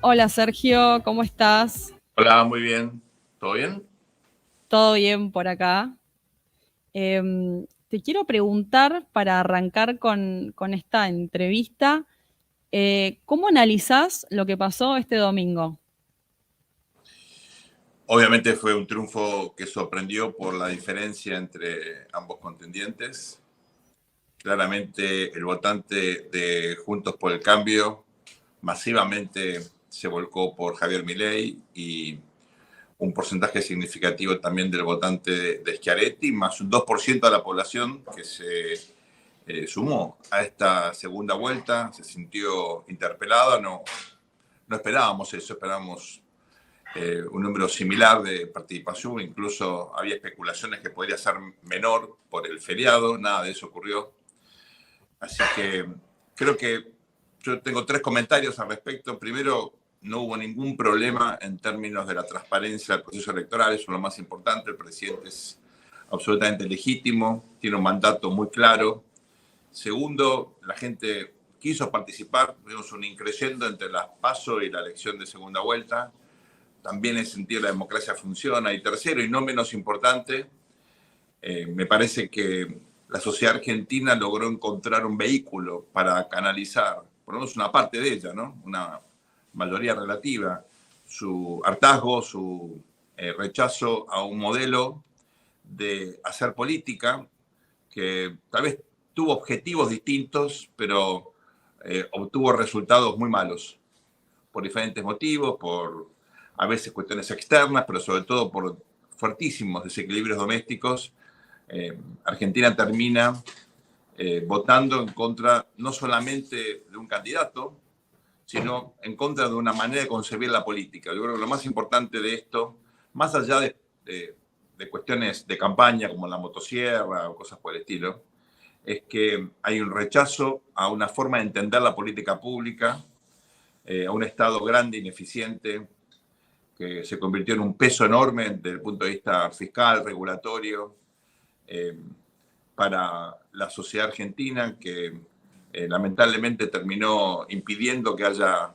Hola Sergio, ¿cómo estás? Hola, muy bien. ¿Todo bien? ¿Todo bien por acá? Te quiero preguntar para arrancar con esta entrevista, ¿cómo analizás lo que pasó este domingo? Obviamente fue un triunfo que sorprendió por la diferencia entre ambos contendientes. Claramente el votante de Juntos por el Cambio masivamente se volcó por Javier Milei y un porcentaje significativo también del votante de Schiaretti, más un 2% de la población que se sumó a esta segunda vuelta, se sintió interpelada, no esperábamos eso, esperábamos un número similar de participación, incluso había especulaciones que podría ser menor por el feriado, nada de eso ocurrió. Así que creo que yo tengo tres comentarios al respecto. Primero, no hubo ningún problema en términos de la transparencia del proceso electoral, eso es lo más importante. El presidente es absolutamente legítimo, tiene un mandato muy claro. Segundo, la gente quiso participar, tuvimos un increyendo entre las PASO y la elección de segunda vuelta. También en ese sentido la democracia funciona. Y tercero, y no menos importante, me parece que la sociedad argentina logró encontrar un vehículo para canalizar, por lo menos una parte de ella, ¿no? Una mayoría relativa, su hartazgo, su rechazo a un modelo de hacer política que tal vez tuvo objetivos distintos, pero obtuvo resultados muy malos por diferentes motivos, por a veces cuestiones externas, pero sobre todo por fuertísimos desequilibrios domésticos. Argentina termina votando en contra no solamente de un candidato, sino en contra de una manera de concebir la política. Yo creo que lo más importante de esto, más allá de cuestiones de campaña como la motosierra o cosas por el estilo, es que hay un rechazo a una forma de entender la política pública, a un Estado grande, ineficiente, que se convirtió en un peso enorme desde el punto de vista fiscal, regulatorio, eh, para la sociedad argentina, que lamentablemente terminó impidiendo que haya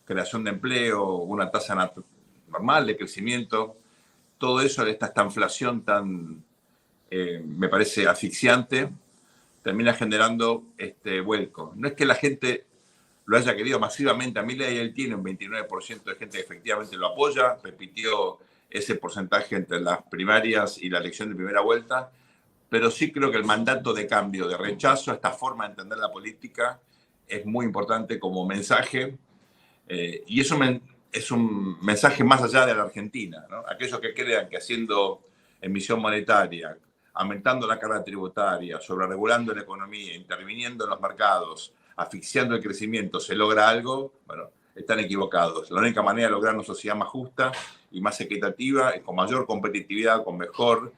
creación de empleo, una tasa normal de crecimiento. Todo eso, esta inflación tan, me parece, asfixiante, termina generando este vuelco. No es que la gente lo haya querido masivamente a Milei, él tiene un 29% de gente que efectivamente lo apoya, repitió ese porcentaje entre las primarias y la elección de primera vuelta, pero sí creo que el mandato de cambio, de rechazo a esta forma de entender la política es muy importante como mensaje, y eso es un mensaje más allá de la Argentina, ¿no? Aquellos que crean que haciendo emisión monetaria, aumentando la carga tributaria, sobreregulando la economía, interviniendo en los mercados, asfixiando el crecimiento, se logra algo, bueno, están equivocados. La única manera de lograr una sociedad más justa y más equitativa es con mayor competitividad, con mejor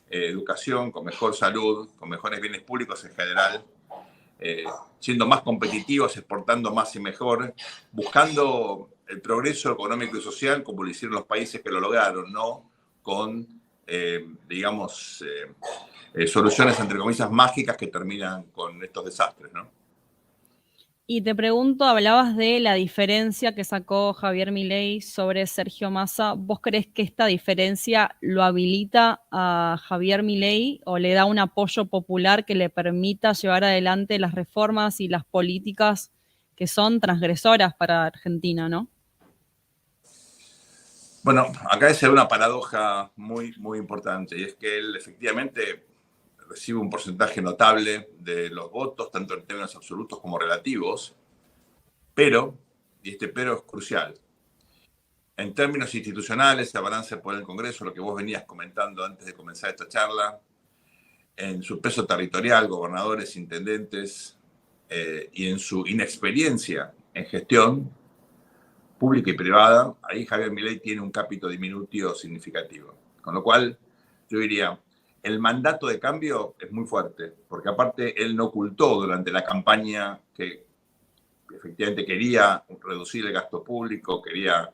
educación, con mejor salud, con mejores bienes públicos en general, eh, siendo más competitivos, exportando más y mejor, buscando el progreso económico y social como lo hicieron los países que lo lograron, no con, digamos, soluciones entre comillas mágicas que terminan con estos desastres, ¿no? Y te pregunto, hablabas de la diferencia que sacó Javier Milei sobre Sergio Massa. ¿Vos crees que esta diferencia lo habilita a Javier Milei o le da un apoyo popular que le permita llevar adelante las reformas y las políticas que son transgresoras para Argentina, ¿no? Bueno, acá se ve una paradoja muy, muy importante, y es que él efectivamente recibe un porcentaje notable de los votos, tanto en términos absolutos como relativos, pero, y este pero es crucial, en términos institucionales, se balance por el Congreso, lo que vos venías comentando antes de comenzar esta charla, en su peso territorial, gobernadores, intendentes, y en su inexperiencia en gestión pública y privada, ahí Javier Milei tiene un cápito diminutivo significativo. Con lo cual, yo diría, el mandato de cambio es muy fuerte, porque aparte él no ocultó durante la campaña que efectivamente quería reducir el gasto público, quería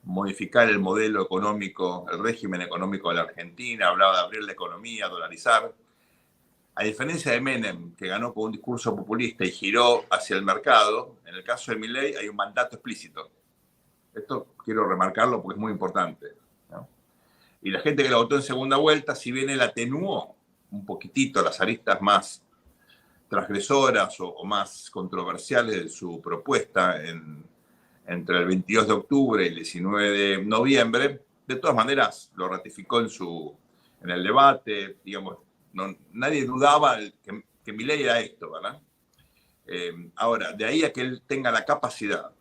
modificar el modelo económico, el régimen económico de la Argentina, hablaba de abrir la economía, dolarizar. A diferencia de Menem, que ganó con un discurso populista y giró hacia el mercado, en el caso de Milei hay un mandato explícito. quiero remarcarlo porque es muy importante, ¿no? Y la gente que lo votó en segunda vuelta, si bien él atenuó un poquitito las aristas más transgresoras o más controversiales de su propuesta entre el 22 de octubre y el 19 de noviembre, de todas maneras lo ratificó en el debate, digamos, nadie dudaba que Milei era esto, ¿verdad? Ahora, de ahí a que él tenga la capacidad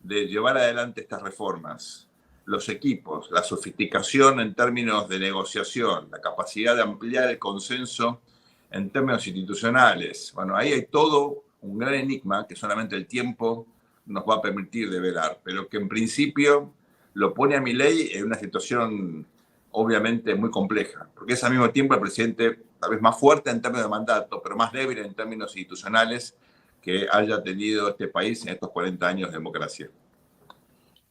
de llevar adelante estas reformas, los equipos, la sofisticación en términos de negociación, la capacidad de ampliar el consenso en términos institucionales. Bueno, ahí hay todo un gran enigma que solamente el tiempo nos va a permitir develar, pero que en principio lo pone a Milei en una situación obviamente muy compleja, porque es al mismo tiempo el presidente tal vez más fuerte en términos de mandato, pero más débil en términos institucionales que haya tenido este país en estos 40 años de democracia.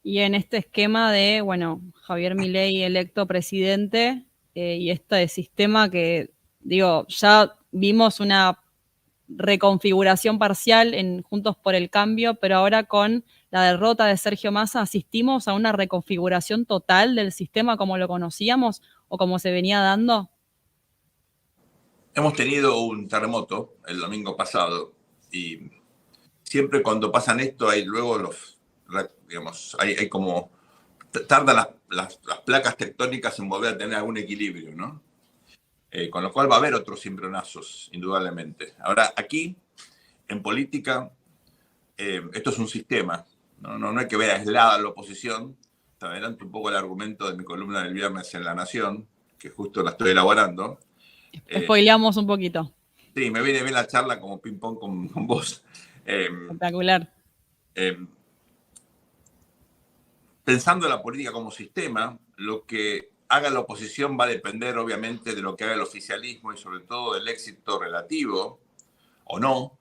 Y en este esquema de, bueno, Javier Milei electo presidente y este sistema que, digo, ya vimos una reconfiguración parcial en Juntos por el Cambio, pero ahora con la derrota de Sergio Massa asistimos a una reconfiguración total del sistema como lo conocíamos o como se venía dando. Hemos tenido un terremoto el domingo pasado y siempre cuando pasan esto hay luego digamos, hay como, tardan las placas tectónicas en volver a tener algún equilibrio, ¿no? Con lo cual va a haber otros cimbronazos, indudablemente. Ahora, aquí, en política, esto es un sistema, no hay que ver aislada la oposición. Te adelanto un poco el argumento de mi columna del viernes en La Nación, que justo la estoy elaborando. Spoileamos un poquito. Sí, me viene bien la charla como ping-pong con vos. Espectacular. Pensando en la política como sistema, lo que haga la oposición va a depender obviamente de lo que haga el oficialismo y sobre todo del éxito relativo o no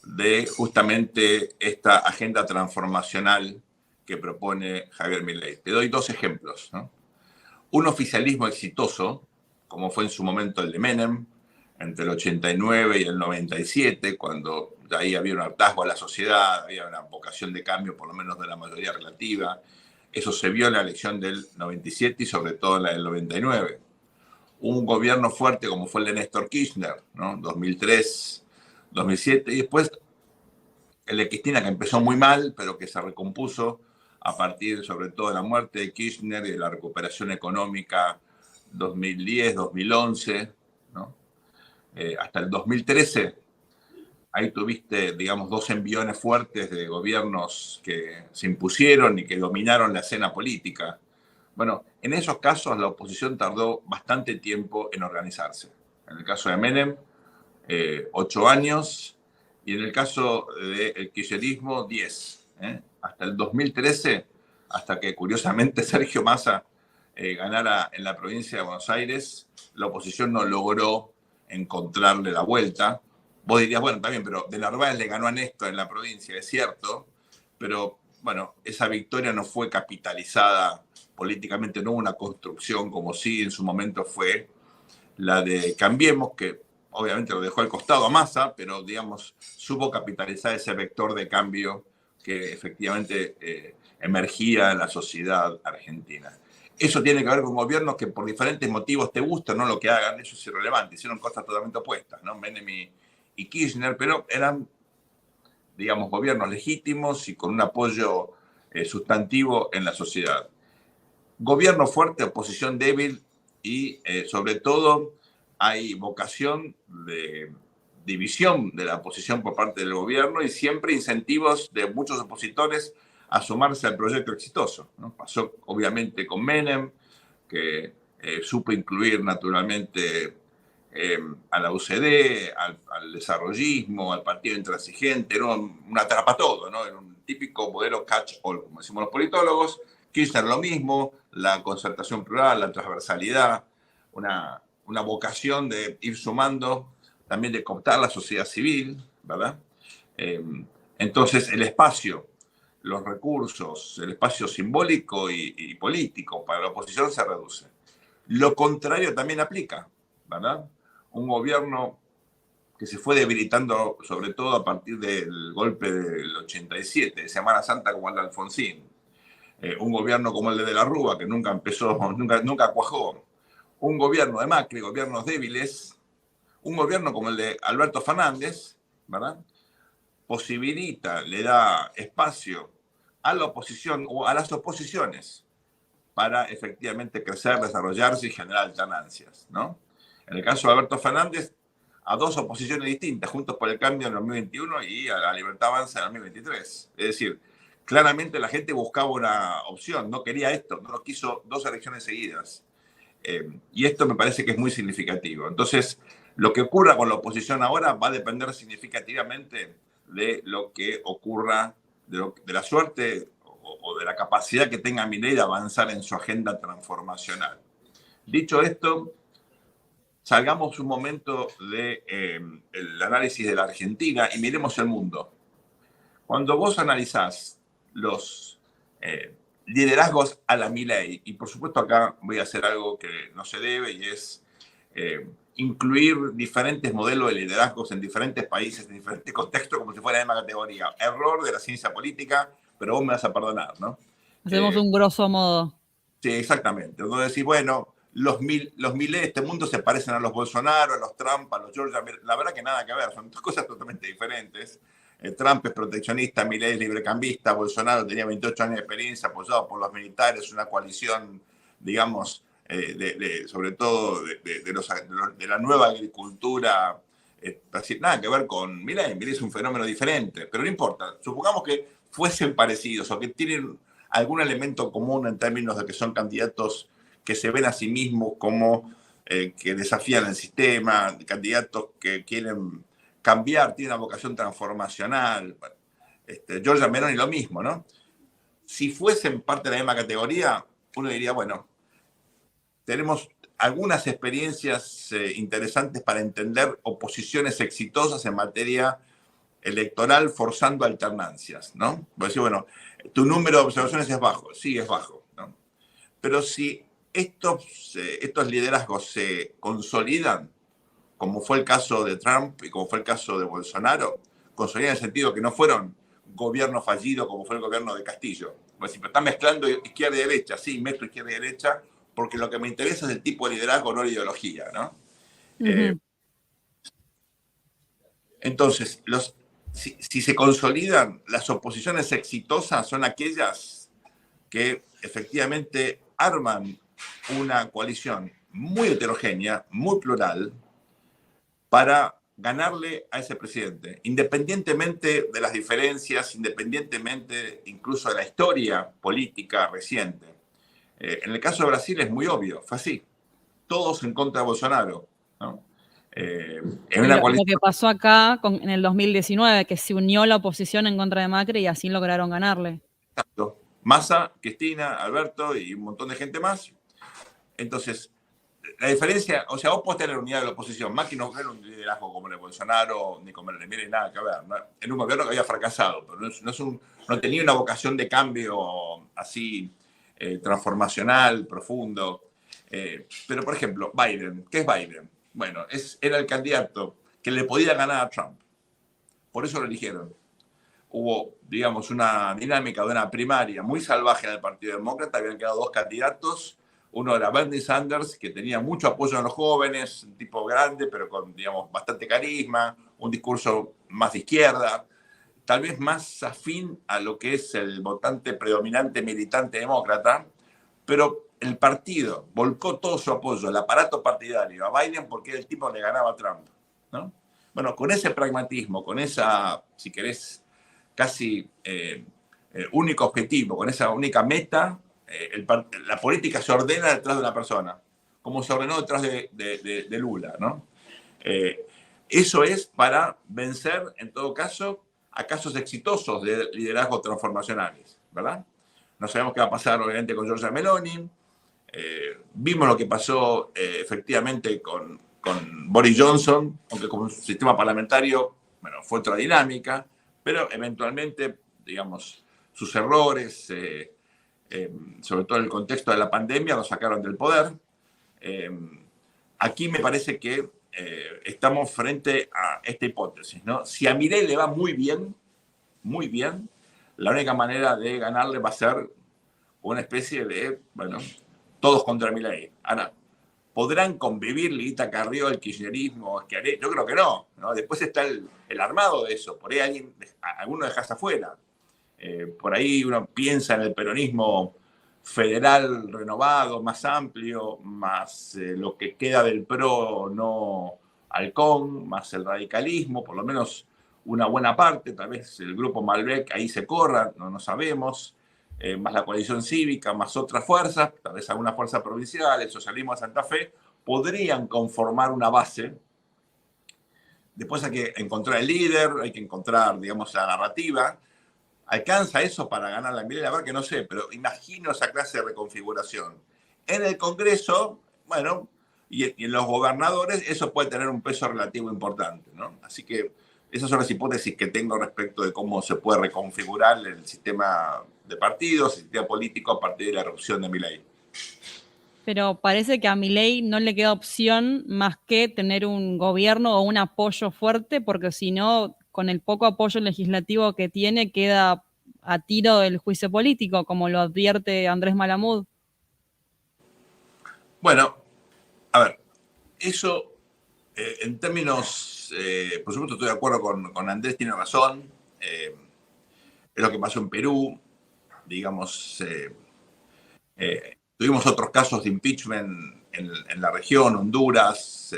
de justamente esta agenda transformacional que propone Javier Milei. Te doy dos ejemplos, ¿no? Un oficialismo exitoso, como fue en su momento el de Menem, entre el 89 y el 97, cuando de ahí había un hartazgo a la sociedad, había una vocación de cambio, por lo menos de la mayoría relativa. Eso se vio en la elección del 97 y sobre todo en la del 99. Un gobierno fuerte como fue el de Néstor Kirchner, ¿no? 2003, 2007, y después el de Cristina, que empezó muy mal, pero que se recompuso a partir sobre todo de la muerte de Kirchner y de la recuperación económica 2010, 2011, ¿no? Hasta el 2013, ahí tuviste, digamos, dos enviones fuertes de gobiernos que se impusieron y que dominaron la escena política. Bueno, en esos casos la oposición tardó bastante tiempo en organizarse. En el caso de Menem, 8 años, y en el caso del kirchnerismo, 10. Hasta el 2013, hasta que curiosamente Sergio Massa ganara en la provincia de Buenos Aires, la oposición no logró encontrarle la vuelta. Vos dirías, bueno, también, pero de Narváez le ganó a Néstor en la provincia, es cierto, pero bueno, esa victoria no fue capitalizada políticamente, no hubo una construcción como sí en su momento fue la de Cambiemos, que obviamente lo dejó al costado a Massa, pero digamos, supo capitalizar ese vector de cambio que efectivamente emergía en la sociedad argentina. Eso tiene que ver con gobiernos que por diferentes motivos te gustan, no lo que hagan, eso es irrelevante, hicieron cosas totalmente opuestas, ¿no? Menem y Kirchner, pero eran, digamos, gobiernos legítimos y con un apoyo sustantivo en la sociedad. Gobierno fuerte, oposición débil y sobre todo hay vocación de división de la oposición por parte del gobierno y siempre incentivos de muchos opositores a sumarse al proyecto exitoso, ¿no? Pasó obviamente con Menem, que supo incluir naturalmente a la UCD, al desarrollismo, al partido intransigente, era un atrapatodo, ¿no? Era un típico modelo catch-all, como decimos los politólogos. Kirchner lo mismo, la concertación plural, la transversalidad, una vocación de ir sumando, también de cooptar la sociedad civil, ¿verdad? Entonces el espacio, los recursos, el espacio simbólico y político para la oposición se reduce. Lo contrario también aplica, ¿verdad? Un gobierno que se fue debilitando sobre todo a partir del golpe del 87, de Semana Santa como el de Alfonsín, un gobierno como el de la Rúa, que nunca empezó, nunca cuajó, un gobierno de Macri, gobiernos débiles, un gobierno como el de Alberto Fernández, ¿verdad? Posibilita, le da espacio a la oposición o a las oposiciones para efectivamente crecer, desarrollarse y generar alternancias, ¿no? En el caso de Alberto Fernández, a dos oposiciones distintas, Juntos por el Cambio en 2021 y a la Libertad Avanza en 2023. Es decir, claramente la gente buscaba una opción, no quería esto, no quiso dos elecciones seguidas. Y esto me parece que es muy significativo. Entonces, lo que ocurra con la oposición ahora va a depender significativamente de lo que ocurra, de la suerte o de la capacidad que tenga Milei de avanzar en su agenda transformacional. Dicho esto, salgamos un momento del análisis de la Argentina y miremos el mundo. Cuando vos analizás los liderazgos a la Milei, y por supuesto acá voy a hacer algo que no se debe y es incluir diferentes modelos de liderazgos en diferentes países, en diferentes contextos, como si fuera la misma categoría. Error de la ciencia política, pero vos me vas a perdonar, ¿no? Hacemos un grosso modo. Sí, exactamente. Entonces decís, bueno, los Milei de este mundo se parecen a los Bolsonaro, a los Trump, a los George. La verdad que nada que ver, son dos cosas totalmente diferentes. Trump es proteccionista, Milei es librecambista, Bolsonaro tenía 28 años de experiencia apoyado por los militares, una coalición, digamos, sobre todo de la nueva agricultura. Nada que ver con Milei. Milei es un fenómeno diferente, pero no importa. Supongamos que fuesen parecidos o que tienen algún elemento común en términos de que son candidatos que se ven a sí mismos como que desafían el sistema, candidatos que quieren cambiar, tienen una vocación transformacional. Giorgia Meloni lo mismo, ¿no? Si fuesen parte de la misma categoría, uno diría, bueno, tenemos algunas experiencias interesantes para entender oposiciones exitosas en materia electoral forzando alternancias, ¿no? Voy a decir, bueno, tu número de observaciones es bajo, sí, es bajo, ¿no? Pero si estos liderazgos se consolidan, como fue el caso de Trump y como fue el caso de Bolsonaro, consolidan en el sentido que no fueron gobiernos fallidos como fue el gobierno de Castillo. Pues si me están mezclando izquierda y derecha, sí, mezclo izquierda y derecha, porque lo que me interesa es el tipo de liderazgo, no la ideología, ¿no? Entonces, si se consolidan, las oposiciones exitosas son aquellas que efectivamente arman una coalición muy heterogénea, muy plural, para ganarle a ese presidente, independientemente de las diferencias, independientemente incluso de la historia política reciente. En el caso de Brasil es muy obvio, fue así. Todos en contra de Bolsonaro, ¿no? En una Lo que pasó acá en el 2019, que se unió la oposición en contra de Macri y así lograron ganarle. Exacto. Massa, Cristina, Alberto y un montón de gente más. Entonces, la diferencia, o sea, vos podés tener unidad de la oposición. Macri no era un liderazgo como el de Bolsonaro, ni como el de Milei, nada que ver, ¿no? En un gobierno que había fracasado, pero no tenía una vocación de cambio así transformacional, profundo. Pero, por ejemplo, Biden, ¿qué es Biden? Bueno, era el candidato que le podía ganar a Trump. Por eso lo eligieron. Hubo, digamos, una dinámica de una primaria muy salvaje en el Partido Demócrata. Habían quedado dos candidatos. Uno era Bernie Sanders, que tenía mucho apoyo en los jóvenes, un tipo grande, pero con, digamos, bastante carisma, un discurso más de izquierda, tal vez más afín a lo que es el votante predominante militante demócrata, pero el partido volcó todo su apoyo, el aparato partidario, a Biden porque era el tipo que le ganaba a Trump, ¿no? Bueno, con ese pragmatismo, con esa, si querés, casi único objetivo, con esa única meta, la política se ordena detrás de una persona, como se ordenó detrás de Lula, ¿no? Eso es para vencer, en todo caso, a casos exitosos de liderazgo transformacionales, ¿verdad? No sabemos qué va a pasar, obviamente, con Giorgia Meloni. Vimos lo que pasó efectivamente con Boris Johnson, aunque como un sistema parlamentario, bueno, fue otra dinámica, pero eventualmente, digamos, sus errores, sobre todo en el contexto de la pandemia, lo sacaron del poder. Aquí me parece que estamos frente a esta hipótesis, ¿no? Si a Milei le va muy bien, la única manera de ganarle va a ser una especie de, bueno, todos contra Milei. Ahora, ¿podrán convivir Lilita Carrió, el kirchnerismo, Schiaretti? Yo creo que no, ¿no? Después está el armado de eso. Por ahí alguno dejas afuera. Por ahí uno piensa en el peronismo federal renovado, más amplio, más lo que queda del PRO no halcón, más el radicalismo, por lo menos una buena parte, tal vez el grupo Malbec ahí se corra, no sabemos, más la coalición cívica, más otras fuerzas, tal vez alguna fuerza provincial, el socialismo de Santa Fe, podrían conformar una base. Después hay que encontrar el líder, hay que encontrar, digamos, la narrativa. ¿Alcanza eso para ganar la Milei? La verdad que no sé, pero imagino esa clase de reconfiguración. En el Congreso, bueno, y en los gobernadores, eso puede tener un peso relativo importante, ¿no? Así que esas son las hipótesis que tengo respecto de cómo se puede reconfigurar el sistema de partidos, el sistema político a partir de la erupción de Milei. Pero parece que a Milei no le queda opción más que tener un gobierno o un apoyo fuerte, porque si no, con el poco apoyo legislativo que tiene, queda a tiro del juicio político, como lo advierte Andrés Malamud. Bueno, a ver, eso en términos, por supuesto estoy de acuerdo con Andrés, tiene razón, es lo que pasó en Perú, digamos, tuvimos otros casos de impeachment en la región, Honduras,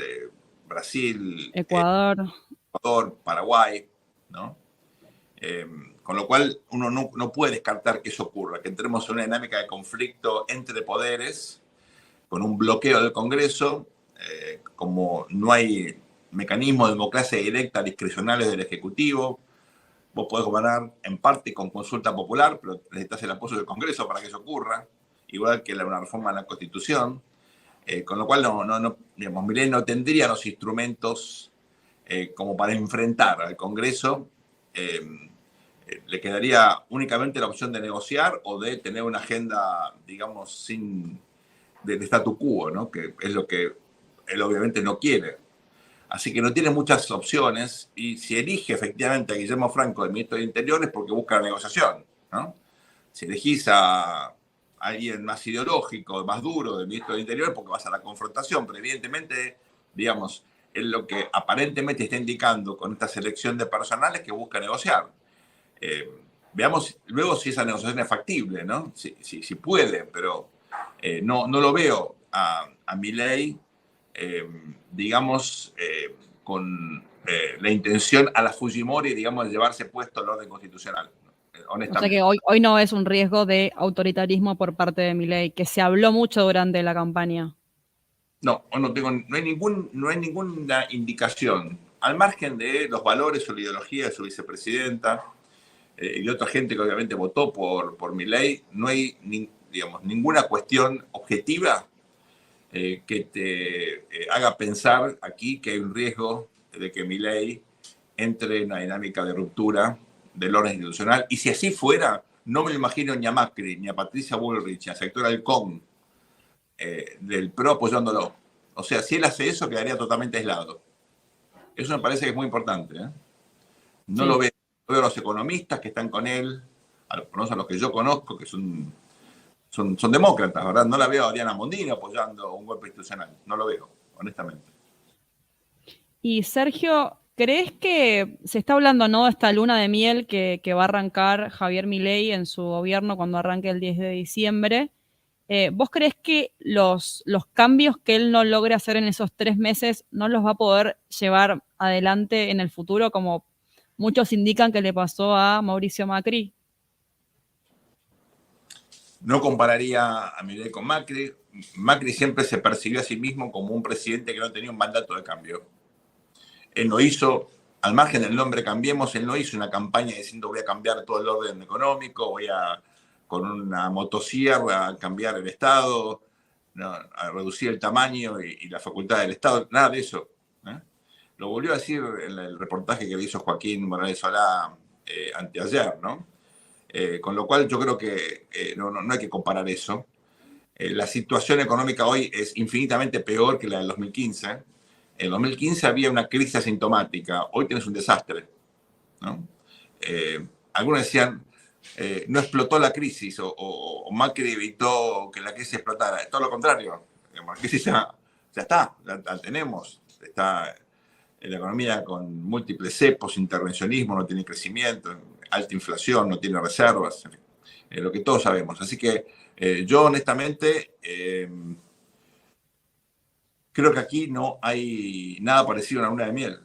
Brasil, Ecuador. Ecuador, Paraguay, ¿no? Con lo cual uno no puede descartar que eso ocurra, que entremos en una dinámica de conflicto entre poderes, con un bloqueo del Congreso, como no hay mecanismos de democracia directa discrecionales del Ejecutivo, vos podés gobernar en parte con consulta popular, pero necesitas el apoyo del Congreso para que eso ocurra, igual que una reforma a la Constitución, con lo cual digamos, Milei no tendría los instrumentos como para enfrentar al Congreso. Le quedaría únicamente la opción de negociar o de tener una agenda, digamos, de statu quo, ¿no? Que es lo que él obviamente no quiere. Así que no tiene muchas opciones y si elige efectivamente a Guillermo Franco de ministro de Interior es porque busca la negociación, ¿no? Si elegís a alguien más ideológico, más duro del ministro de Interior es porque vas a la confrontación, pero evidentemente, digamos, es lo que aparentemente está indicando con esta selección de personales que busca negociar. Veamos luego si esa negociación es factible, ¿no? Si puede, pero no lo veo a Milei, digamos, con la intención a la Fujimori, digamos, de llevarse puesto el orden constitucional, O sea honestamente. que hoy no es un riesgo de autoritarismo por parte de Milei, que se habló mucho durante la campaña. No, no hay ninguna indicación, al margen de los valores o la ideología de su vicepresidenta y de otra gente que obviamente votó por Milei, no hay digamos, ninguna cuestión objetiva que te haga pensar aquí que hay un riesgo de que Milei entre en una dinámica de ruptura del orden institucional. Y si así fuera, no me lo imagino ni a Macri, ni a Patricia Bullrich, ni a sector Halcón del PRO apoyándolo. O sea, si él hace eso, quedaría totalmente aislado. Eso me parece que es muy importante. No lo Sí. veo. Veo a los economistas que están con él, a los que yo conozco, que son demócratas, ¿verdad? No la veo a Diana Mondino apoyando un golpe institucional. No lo veo, honestamente. Y Sergio, ¿crees que se está hablando, ¿no?, de esta luna de miel que va a arrancar Javier Milei en su gobierno cuando arranque el 10 de diciembre? ¿Vos crees que los cambios que él no logre hacer en esos 3 meses no los va a poder llevar adelante en el futuro, como muchos indican que le pasó a Mauricio Macri? No compararía a Milei con Macri. Macri siempre se percibió a sí mismo como un presidente que no tenía un mandato de cambio. Él no hizo, al margen del nombre Cambiemos, él no hizo una campaña diciendo voy a cambiar todo el orden económico, voy a con una motosierra a cambiar el Estado, no, a reducir el tamaño y la facultad del Estado, nada de eso. Lo volvió a decir en el reportaje que le hizo Joaquín Morales Solá anteayer, ¿no? Con lo cual yo creo que no hay que comparar eso. La situación económica hoy es infinitamente peor que la del 2015. En 2015 había una crisis asintomática, hoy tienes un desastre, ¿no? Algunos decían, no explotó la crisis o Macri evitó que la crisis explotara. Todo lo contrario. La crisis ya está, la tenemos. Está en la economía con múltiples cepos, intervencionismo, no tiene crecimiento, alta inflación, no tiene reservas, en fin, lo que todos sabemos. Así que yo honestamente creo que aquí no hay nada parecido a una luna de miel.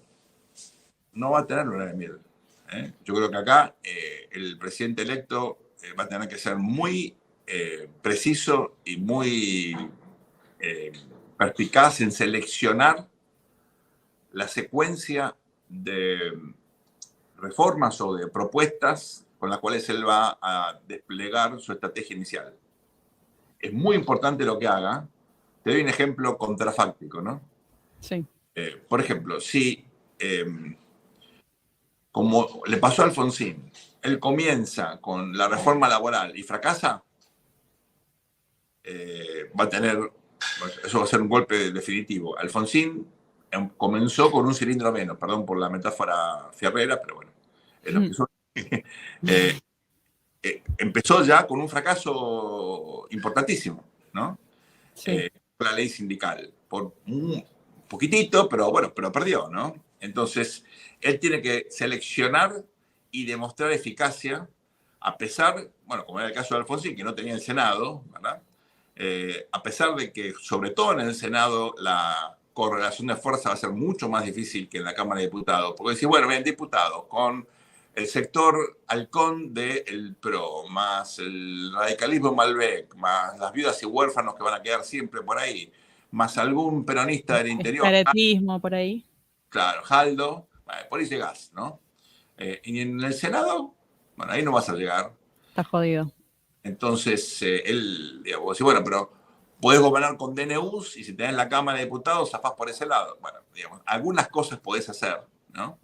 No va a tener luna de miel. Yo creo que acá el presidente electo va a tener que ser muy preciso y muy perspicaz en seleccionar la secuencia de reformas o de propuestas con las cuales él va a desplegar su estrategia inicial. Es muy importante lo que haga. Te doy un ejemplo contrafáctico, ¿no? Sí. Por ejemplo, si, como le pasó a Alfonsín, él comienza con la reforma laboral y fracasa, va a tener, eso va a ser un golpe definitivo. Alfonsín comenzó con un cilindro menos, perdón por la metáfora fierrera, pero bueno, es lo que son. Empezó ya con un fracaso importantísimo, ¿no? Sí. La ley sindical, por un poquitito, pero bueno, pero perdió, ¿no? Entonces, él tiene que seleccionar y demostrar eficacia, a pesar, bueno, como era el caso de Alfonsín, que no tenía el Senado, ¿verdad? A pesar de que, sobre todo en el Senado, la correlación de fuerza va a ser mucho más difícil que en la Cámara de Diputados, porque decir, bueno, ven, diputados, con el sector halcón del PRO, más el radicalismo Malbec, más las viudas y huérfanos que van a quedar siempre por ahí, más algún peronista del interior, Caretismo por ahí. claro, Jaldo, por ahí llegás, ¿no? Y en el Senado, bueno, ahí no vas a llegar. Está jodido. Entonces, él, digamos, dice, bueno, pero podés gobernar con DNUs y si tenés la Cámara de Diputados, zafás por ese lado. Bueno, digamos, algunas cosas podés hacer, ¿no?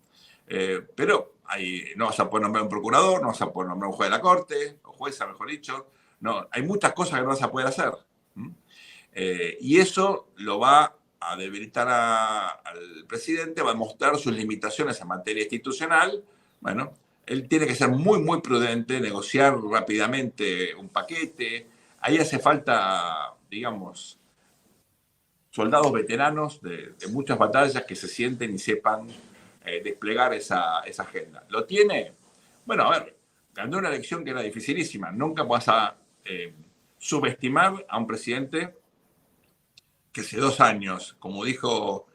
Pero ahí no vas a poder nombrar un procurador, no vas a poder nombrar un juez de la Corte, o jueza, mejor dicho. No, hay muchas cosas que no vas a poder hacer. Y eso lo va a debilitar al presidente, va a mostrar sus limitaciones en materia institucional. Bueno, él tiene que ser muy, muy prudente, negociar rápidamente un paquete. Ahí hace falta, digamos, soldados veteranos de muchas batallas que se sienten y sepan desplegar esa agenda. ¿Lo tiene? Bueno, a ver, ganó una elección que era dificilísima. Nunca vas a subestimar a un presidente que hace 2 años, como dijo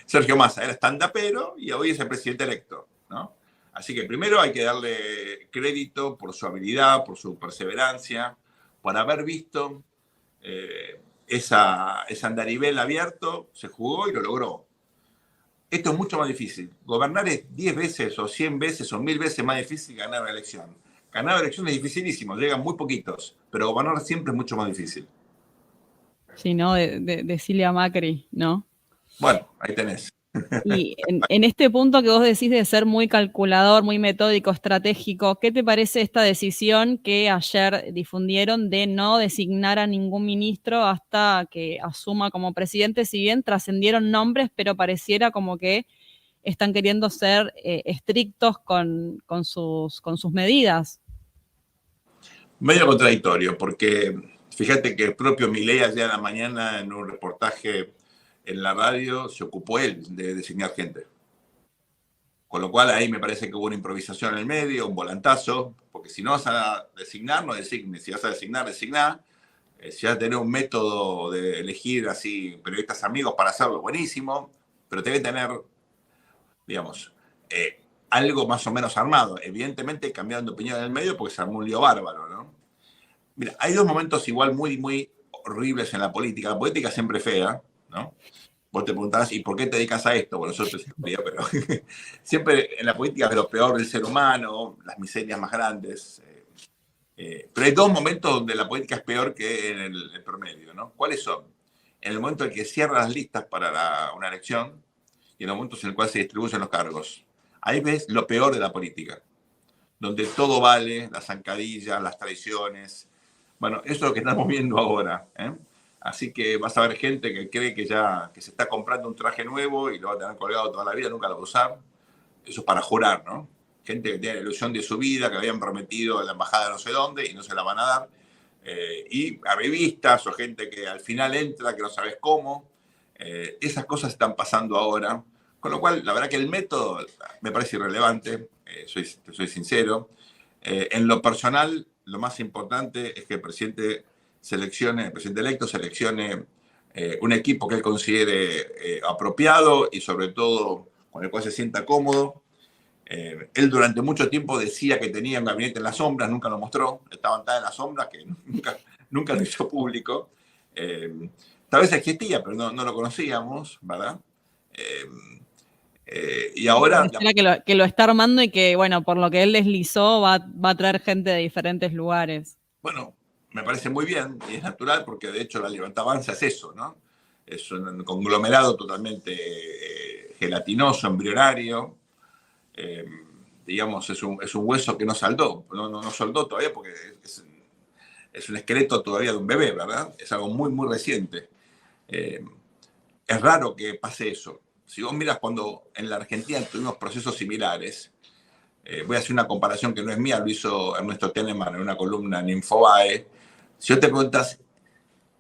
Sergio Massa, era stand-upero y hoy es el presidente electo, ¿no? Así que primero hay que darle crédito por su habilidad, por su perseverancia, por haber visto ese andarivel abierto, se jugó y lo logró. Esto es mucho más difícil. Gobernar es 10 veces o 100 veces o 1000 veces más difícil que ganar una elección. Ganar una elección es dificilísimo, llegan muy poquitos, pero gobernar siempre es mucho más difícil. Sí, ¿no? Decirle a Macri, ¿no? Bueno, ahí tenés. Y en este punto que vos decís de ser muy calculador, muy metódico, estratégico, ¿qué te parece esta decisión que ayer difundieron de no designar a ningún ministro hasta que asuma como presidente? Si bien trascendieron nombres, pero pareciera como que están queriendo ser estrictos con sus medidas. Medio contradictorio, porque fíjate que el propio Milei ayer a la mañana en un reportaje en la radio se ocupó él de designar gente. Con lo cual ahí me parece que hubo una improvisación en el medio, un volantazo, porque si no vas a designar, no designes. Si vas a designar, designá. Si vas a tener un método de elegir así periodistas amigos para hacerlo, buenísimo, pero te debe tener, digamos, algo más o menos armado. Evidentemente cambiando de opinión en el medio porque se armó un lío bárbaro, ¿no? Mira, hay 2 momentos igual muy, muy horribles en la política. La política siempre es fea, ¿no? Vos te preguntabas, ¿y por qué te dedicas a esto? Bueno, yo te explicaría, pero siempre en la política es lo peor del ser humano, las miserias más grandes. Pero hay 2 momentos donde la política es peor que en el promedio, ¿no? ¿Cuáles son? En el momento en que cierran las listas para una elección y en los momentos en el cual se distribuyen los cargos. Ahí ves lo peor de la política, donde todo vale, las zancadillas, las traiciones. Bueno, eso es lo que estamos viendo ahora, ¿eh? Así que vas a ver gente que cree que se está comprando un traje nuevo y lo va a tener colgado toda la vida, nunca lo va a usar. Eso es para jurar, ¿no? gente que tiene la ilusión de su vida, que habían prometido a la embajada no sé dónde y no se la van a dar, y a revistas o gente que al final entra, que no sabes cómo. Esas cosas están pasando ahora, con lo cual la verdad que el método me parece irrelevante, soy sincero. En lo personal, lo más importante es que el presidente electo seleccione un equipo que él considere apropiado y sobre todo con el cual se sienta cómodo. Él durante mucho tiempo decía que tenía un gabinete en las sombras, nunca lo mostró, estaban tan en las sombras que nunca lo hizo público. Tal vez existía, pero no lo conocíamos, ¿verdad? Y ahora... Que lo está armando y que, bueno, por lo que él deslizó, va a traer gente de diferentes lugares. Bueno, me parece muy bien y es natural porque de hecho la Libertad Avanza es eso, ¿no? Es un conglomerado totalmente gelatinoso, embrionario. Digamos, es un hueso que no saldó, no soldó todavía porque es un esqueleto todavía de un bebé, ¿verdad? Es algo muy, muy reciente. Es raro que pase eso. Si vos miras cuando en la Argentina tuvimos procesos similares, voy a hacer una comparación que no es mía, lo hizo Ernesto Teneman en una columna en Infobae. Si yo te preguntas,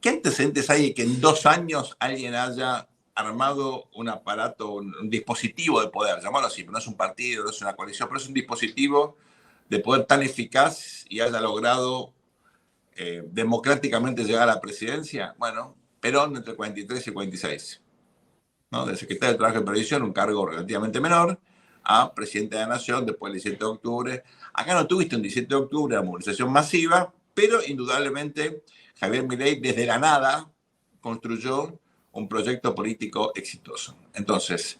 ¿qué antecedentes hay de que en 2 años alguien haya armado un aparato, un dispositivo de poder, llamarlo así, pero no es un partido, no es una coalición, pero es un dispositivo de poder tan eficaz y haya logrado democráticamente llegar a la presidencia? Bueno, Perón entre 43 y 46, ¿no? De secretario de Trabajo y Previsión, un cargo relativamente menor, a presidente de la Nación después del 17 de octubre. Acá no tuviste un 17 de octubre, la movilización masiva, pero indudablemente Javier Milei desde la nada construyó un proyecto político exitoso. Entonces,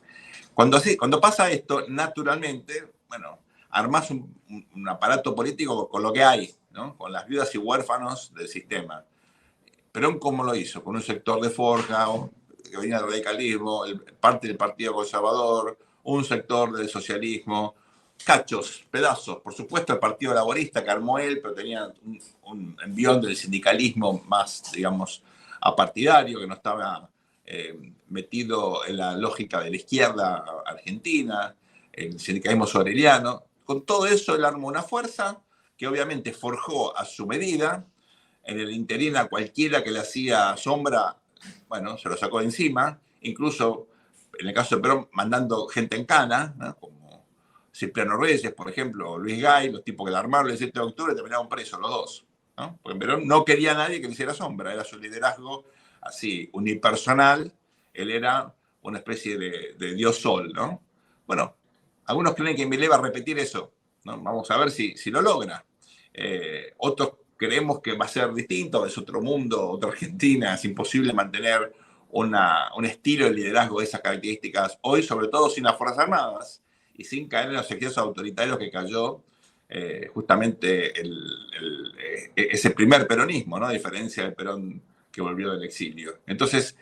cuando pasa esto, naturalmente, bueno, armás un aparato político con lo que hay, ¿no? Con las viudas y huérfanos del sistema. Perón, ¿cómo lo hizo? Con un sector de Forja, que venía del radicalismo, parte del Partido Conservador, un sector del socialismo, cachos, pedazos. Por supuesto, el Partido Laborista que armó él, pero tenía un envión del sindicalismo más, digamos, apartidario, que no estaba metido en la lógica de la izquierda argentina, el sindicalismo soreliano. Con todo eso, él armó una fuerza que obviamente forjó a su medida. En el interín a cualquiera que le hacía sombra, bueno, se lo sacó de encima, incluso en el caso de Perón mandando gente en cana, ¿no? Como Cipriano Reyes, por ejemplo, o Luis Gay, los tipos que la armaron el 7 de octubre terminaron presos los dos, ¿no? Porque Perón no quería a nadie que le hiciera sombra, era su liderazgo así, unipersonal, él era una especie de dios sol, ¿no? Bueno, algunos creen que Milei va a repetir eso, ¿no? Vamos a ver si lo logra. Otros creemos que va a ser distinto, es otro mundo, otra Argentina, es imposible mantener un estilo de liderazgo de esas características hoy, sobre todo sin las Fuerzas Armadas y sin caer en los excesos autoritarios que cayó justamente ese primer peronismo, ¿no? A diferencia del Perón que volvió del exilio. Entonces,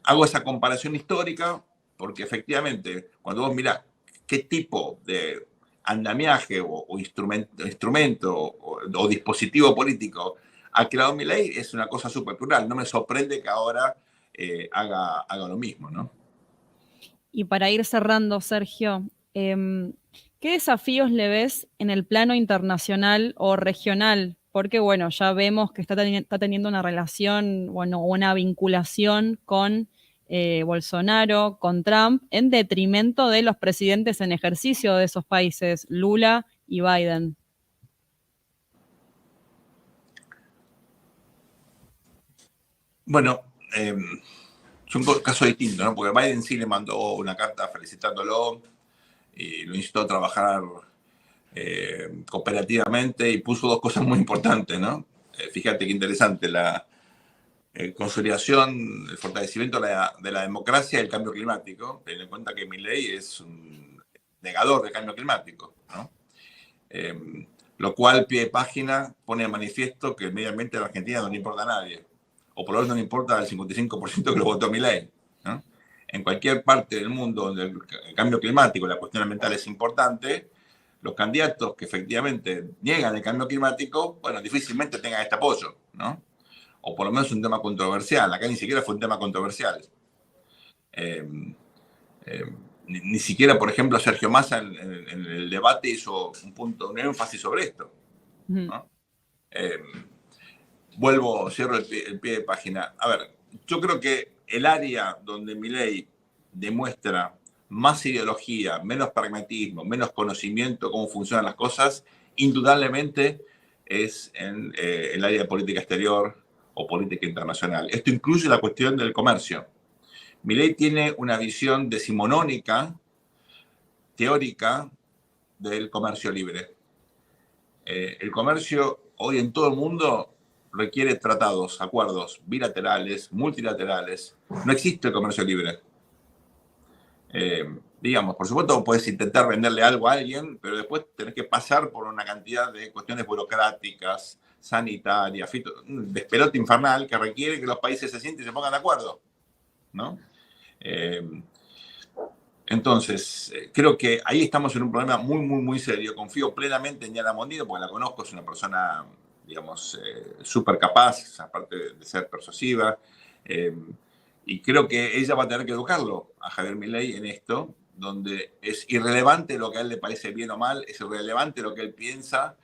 hago esa comparación histórica porque efectivamente, cuando vos mirás qué tipo de andamiaje o instrumento o dispositivo político ha creado Milei, es una cosa súper plural. No me sorprende que ahora haga lo mismo, ¿no? Y para ir cerrando, Sergio, ¿qué desafíos le ves en el plano internacional o regional? Porque, bueno, ya vemos que está teniendo una relación, bueno, una vinculación con Bolsonaro, con Trump, en detrimento de los presidentes en ejercicio de esos países, Lula y Biden. Bueno, es un caso distinto, ¿no? Porque Biden sí le mandó una carta felicitándolo y lo instó a trabajar cooperativamente y puso 2 cosas muy importantes, ¿no? Fíjate qué interesante, la consolidación, el fortalecimiento de la democracia y el cambio climático, teniendo en cuenta que Milei es un negador del cambio climático, ¿no? Lo cual, pie de página, pone de manifiesto que el medio ambiente de la Argentina no le importa a nadie, o por lo menos no le importa al 55% que lo votó Milei, ¿no? En cualquier parte del mundo donde el cambio climático, la cuestión ambiental es importante, los candidatos que efectivamente niegan el cambio climático, bueno, difícilmente tengan este apoyo, ¿no? O por lo menos un tema controversial. Acá ni siquiera fue un tema controversial. Eh, eh, Ni siquiera, por ejemplo, Sergio Massa en el debate hizo un énfasis sobre esto, ¿no? Cierro el pie de página. A ver, yo creo que el área donde Milei demuestra más ideología, menos pragmatismo, menos conocimiento de cómo funcionan las cosas, indudablemente es en el área de política exterior o política internacional. Esto incluye la cuestión del comercio. Milei tiene una visión decimonónica, teórica, del comercio libre. El comercio hoy en todo el mundo requiere tratados, acuerdos bilaterales, multilaterales. No existe el comercio libre. Digamos, por supuesto, puedes intentar venderle algo a alguien, pero después tenés que pasar por una cantidad de cuestiones burocráticas, sanitarias, despelote infernal que requiere que los países se sienten y se pongan de acuerdo, ¿no? Entonces, creo que ahí estamos en un problema muy, muy, muy serio. Confío plenamente en Diana Mondino, porque la conozco, es una persona, digamos, súper capaz, aparte de ser persuasiva. Y creo que ella va a tener que educarlo a Javier Milei en esto, donde es irrelevante lo que a él le parece bien o mal, es irrelevante lo que él piensa.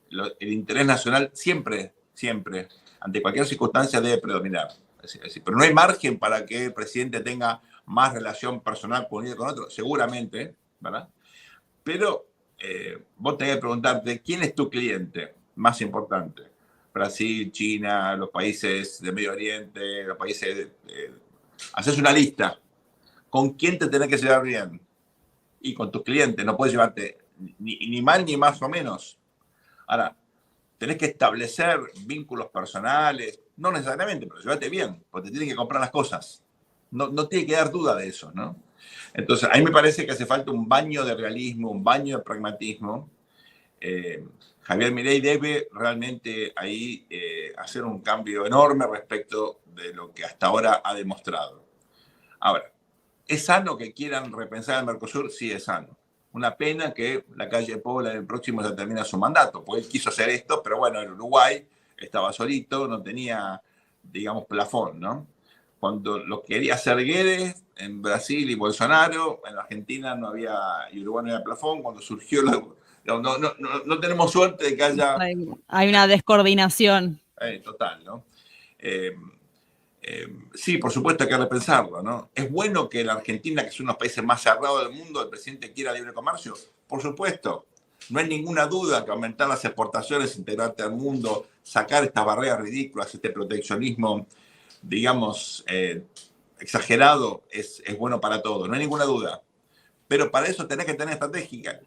El interés nacional siempre, siempre, ante cualquier circunstancia, debe predominar. Pero no hay margen para que el presidente tenga más relación personal con uno y con otro, seguramente, ¿verdad? Pero vos tenés que preguntarte, ¿quién es tu cliente más importante? Brasil, China, los países de Medio Oriente, los países... haces una lista. ¿Con quién te tenés que llevar bien? Y con tus clientes, no puedes llevarte ni mal ni más o menos. Ahora, tenés que establecer vínculos personales, no necesariamente, pero llevate bien, porque te tienen que comprar las cosas. No tiene que dar duda de eso, ¿no? Entonces, a mí me parece que hace falta un baño de realismo, un baño de pragmatismo. Javier Milei debe realmente ahí hacer un cambio enorme respecto de lo que hasta ahora ha demostrado. Ahora, ¿es sano que quieran repensar el Mercosur? Sí, es sano. Una pena que la calle Pobla en el próximo ya termina su mandato, porque él quiso hacer esto, pero bueno, en Uruguay estaba solito, no tenía, digamos, plafón, ¿no? Cuando lo quería hacer Guedes en Brasil y Bolsonaro, en Argentina no había, y Uruguay no había plafón, cuando surgió no tenemos suerte de que haya... Hay una descoordinación. Total, ¿no? Sí, por supuesto hay que repensarlo, ¿no? ¿Es bueno que la Argentina, que es uno de los países más cerrados del mundo, el presidente quiera libre comercio? Por supuesto. No hay ninguna duda que aumentar las exportaciones, integrarte al mundo, sacar estas barreras ridículas, este proteccionismo, digamos, exagerado, es bueno para todos, no hay ninguna duda. Pero para eso tenés que tener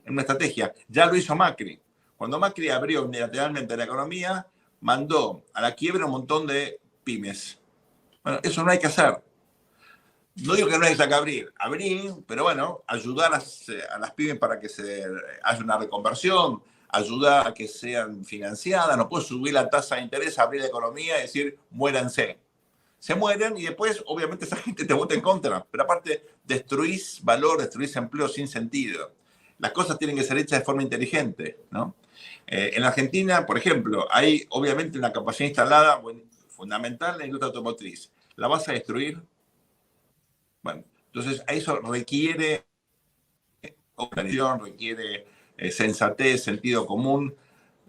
una estrategia. Ya lo hizo Macri. Cuando Macri abrió unilateralmente la economía, mandó a la quiebra un montón de pymes. Bueno, eso no hay que hacer. No digo que no hay que abrir, pero bueno, ayudar a las pymes para que haya una reconversión, ayudar a que sean financiadas, no puedes subir la tasa de interés, abrir la economía y decir, muéranse. Se mueren y después, obviamente, esa gente te vota en contra. Pero aparte, destruís valor, destruís empleo sin sentido. Las cosas tienen que ser hechas de forma inteligente, ¿no? En la Argentina, por ejemplo, hay obviamente una capacidad instalada fundamental en la industria automotriz. ¿La vas a destruir? Bueno, entonces eso requiere organización, requiere sensatez, sentido común.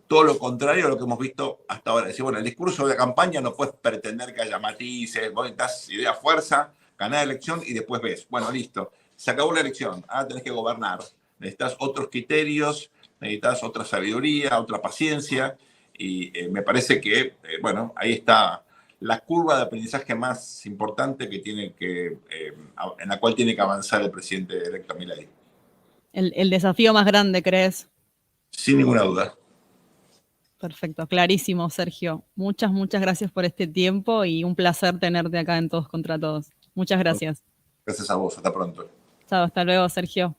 Todo lo contrario a lo que hemos visto hasta ahora. Decir, bueno, el discurso de campaña no puedes pretender que haya matices, vos necesitas idea, fuerza, ganar la elección y después ves, bueno, listo, se acabó la elección, ahora tenés que gobernar. Necesitas otros criterios, necesitas otra sabiduría, otra paciencia y me parece que, bueno, ahí está la curva de aprendizaje más importante que en la cual tiene que avanzar el presidente electo Milei. El desafío más grande, ¿crees? Sin ninguna duda. Perfecto, clarísimo, Sergio. Muchas, muchas gracias por este tiempo y un placer tenerte acá en Todos contra Todos. Muchas gracias. Gracias a vos, hasta pronto. Chao, hasta luego, Sergio.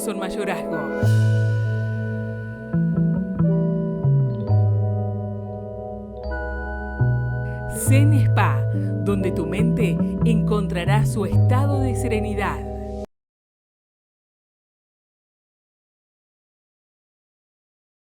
Amazon Mayorazgo. Zen Spa, donde tu mente encontrará su estado de serenidad.